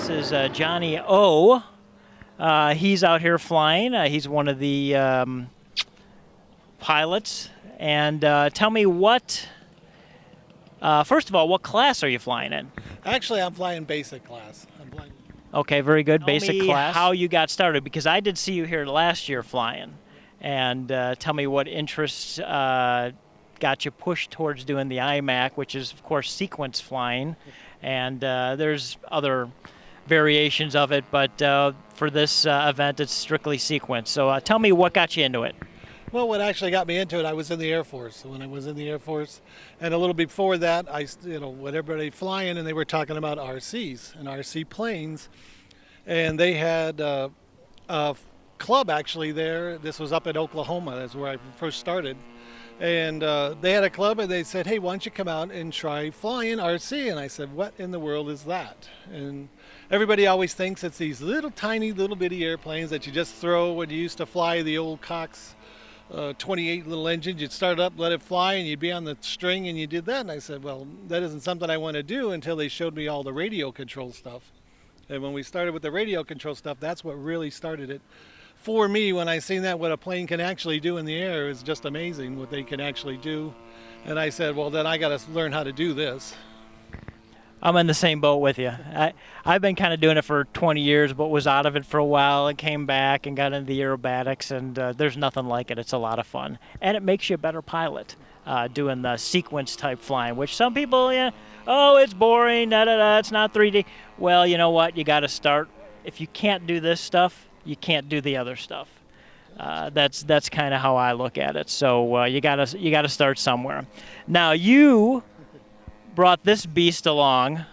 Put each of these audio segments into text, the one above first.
This is Johnny O. He's out here flying. He's one of the pilots. And tell me first of all, what class are you flying in? Actually, I'm flying basic class. Okay, very good. Basic class. How you you got started, because I did see you here last year flying. And tell me what interests got you pushed towards doing the IMAC, which is, of course, sequence flying. And there's other variations of it, but for this event, it's strictly sequence. So tell me what got you into it. Well, what actually got me into it, I was in the Air Force. When I was in the Air Force, and a little before that, with everybody flying, and they were talking about RCs and RC planes, and they had a club actually there. This was up in Oklahoma. That's where I first started. And they had a club, and they said, hey, why don't you come out and try flying RC? And I said, what in the world is that? And everybody always thinks it's these little tiny little bitty airplanes that you just throw when you used to fly the old Cox 28 little engines. You'd start it up, let it fly, and you'd be on the string, and you did that. And I said, well, that isn't something I want to do, until they showed me all the radio control stuff. And when we started with the radio control stuff, that's what really started it. For me, when I seen that, what a plane can actually do in the air is just amazing, what they can actually do. And I said, well, then I got to learn how to do this. I'm in the same boat with you. I've been kind of doing it for 20 years, but was out of it for a while and came back and got into the aerobatics, and there's nothing like it. It's a lot of fun. And it makes you a better pilot, doing the sequence type flying, which some people, oh, it's boring, it's not 3D. Well, you know what? You got to start. If you can't do this stuff, you can't do the other stuff. That's kind of how I look at it. So you gotta start somewhere. Now you brought this beast along,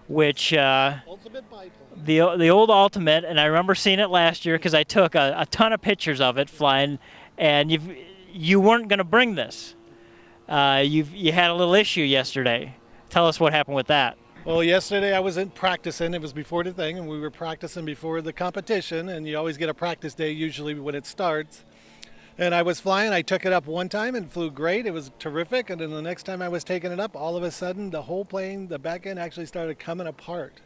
which Ultimate biplane. the old Ultimate, and I remember seeing it last year because I took a ton of pictures of it flying, and you weren't going to bring this. You had a little issue yesterday. Tell us what happened with that. Well, yesterday I was practicing. It was before the thing, and we were practicing before the competition, and you always get a practice day usually when it starts. And I was flying. I took it up one time and flew great. It was terrific. And then the next time I was taking it up, all of a sudden the whole plane, the back end actually started coming apart.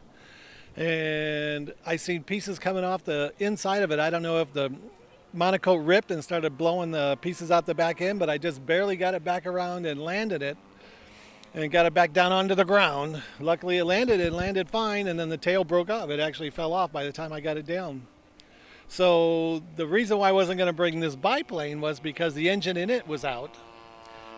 And I seen pieces coming off the inside of it. I don't know if the monocoque ripped and started blowing the pieces out the back end, but I just barely got it back around and landed it and got it back down onto the ground. Luckily it landed fine, and then the tail broke off. It actually fell off by the time I got it down. So the reason why I wasn't going to bring this biplane was because the engine in it was out.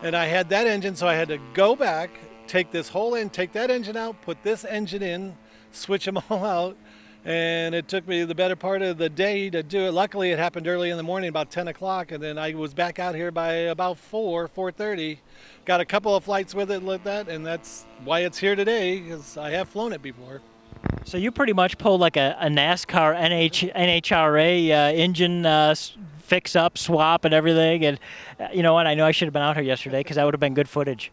And I had that engine, so I had to go back, take this whole end, take that engine out, put this engine in, switch them all out. And it took me the better part of the day to do it. Luckily, it happened early in the morning, about 10 o'clock, and then I was back out here by about 4:30. Got a couple of flights with it like that, and that's why it's here today, because I have flown it before. So you pretty much pulled like a NASCAR NHRA engine fix up, swap, and everything. And you know what? I know I should have been out here yesterday because that would have been good footage,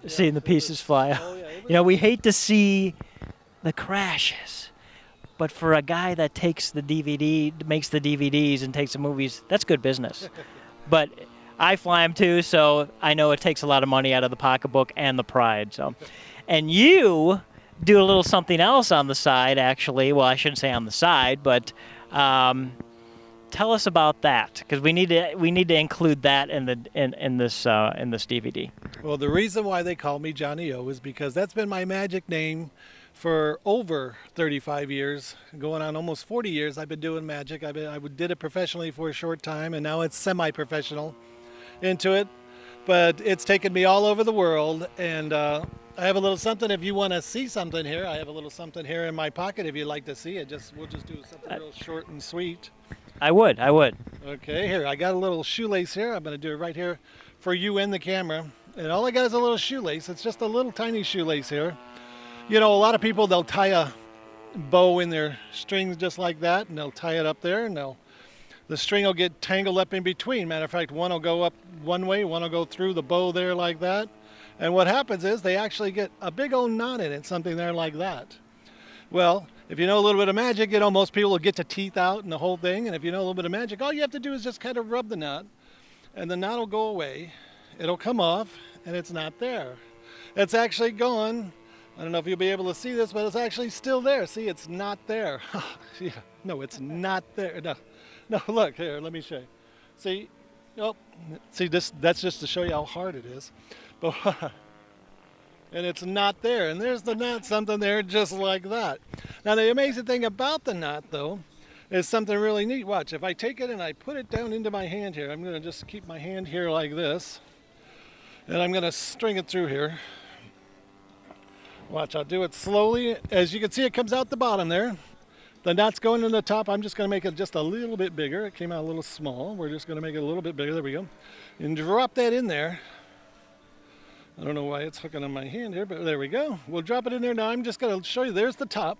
seeing the pieces fly out. Oh, yeah, We hate to see the crashes, but for a guy that makes the DVDs and takes the movies, that's good business. But I fly them too, so I know it takes a lot of money out of the pocketbook and the pride. So, and you do a little something else on the side, actually. Well, I shouldn't say on the side, but tell us about that, because we need to include that in this DVD. Well, the reason why they call me Johnny O is because that's been my magic name for over 35 years, going on almost 40 years. I've been doing magic. I did it professionally for a short time, and now it's semi-professional into it. But it's taken me all over the world, and I have a little something. If you want to see something here, I have a little something here in my pocket. If you'd like to see it, we'll just do something real short and sweet. I would. Okay, here, I got a little shoelace here. I'm going to do it right here for you and the camera. And all I got is a little shoelace. It's just a little tiny shoelace here. You know, a lot of people, they'll tie a bow in their strings just like that, and they'll tie it up there, and the string will get tangled up in between. Matter of fact, one will go up one way, one will go through the bow there like that. And what happens is they actually get a big old knot in it, something there like that. Well, if you know a little bit of magic, most people will get the teeth out and the whole thing. And if you know a little bit of magic, all you have to do is just kind of rub the knot, and the knot will go away. It'll come off, and it's not there. It's actually gone I don't know if you'll be able to see this, but it's actually still there. See, it's not there. Yeah, no, it's not there. No, no, look here. Let me show you. See, oh, see this. That's just to show you how hard it is. But and it's not there. And there's the knot, something there just like that. Now the amazing thing about the knot, though, is something really neat. Watch, if I take it and I put it down into my hand here, I'm going to just keep my hand here like this, and I'm going to string it through here. Watch, I'll do it slowly. As you can see, it comes out the bottom there. The knot's going in the top. I'm just going to make it just a little bit bigger. It came out a little small. We're just going to make it a little bit bigger. There we go. And drop that in there. I don't know why it's hooking on my hand here, but there we go. We'll drop it in there. Now I'm just going to show you. There's the top.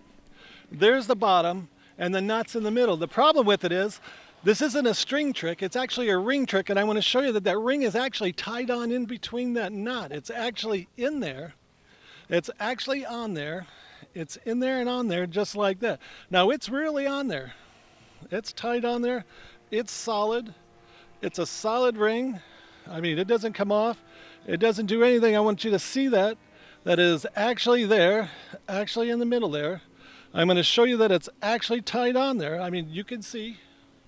There's the bottom. And the knot's in the middle. The problem with it is, this isn't a string trick. It's actually a ring trick. And I want to show you that that ring is actually tied on in between that knot. It's actually in there. It's actually on there. It's in there and on there just like that. Now it's really on there. It's tied on there. It's solid. It's a solid ring. I mean, it doesn't come off. It doesn't do anything. I want you to see that. That is actually there, actually in the middle there. I'm going to show you that it's actually tied on there. I mean, you can see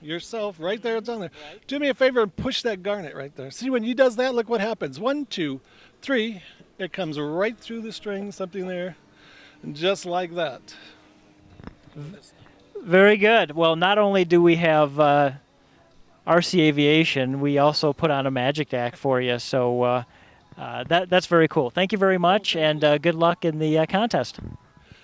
yourself right there. It's on there. Right. Do me a favor and push that garnet right there. See, when he does that, look what happens. 1, 2, 3. It comes right through the string, something there, just like that. Very good. Well, not only do we have RC Aviation, we also put on a magic act for you. So that's very cool. Thank you very much, and good luck in the contest.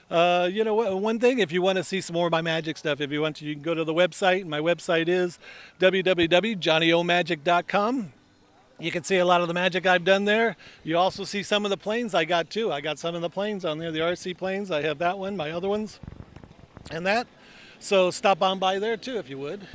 You know what? One thing, if you want to see some more of my magic stuff, if you want to, you can go to the website. My website is www.johnnyomagic.com. You can see a lot of the magic I've done there. You also see some of the planes I got too. I got some of the planes on there, the RC planes. I have that one, my other ones, and that. So stop on by there too if you would.